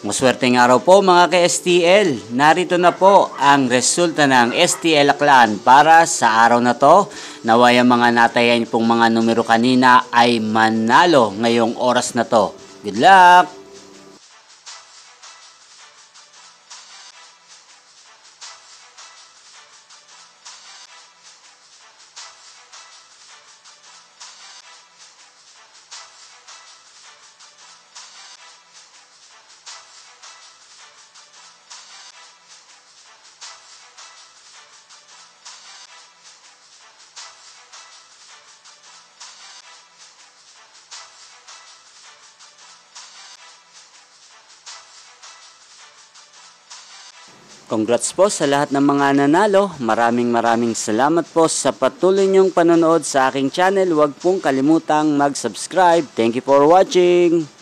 Maswerteng araw po mga ka-STL. Narito na po ang resulta ng STL Aklan para sa araw na to. Naway ang mga natayan pong mga numero kanina ay manalo ngayong oras na to. Good luck! Congrats po sa lahat ng mga nanalo. Maraming salamat po sa patuloy niyong panonood sa aking channel. Huwag pong kalimutang mag-subscribe. Thank you for watching.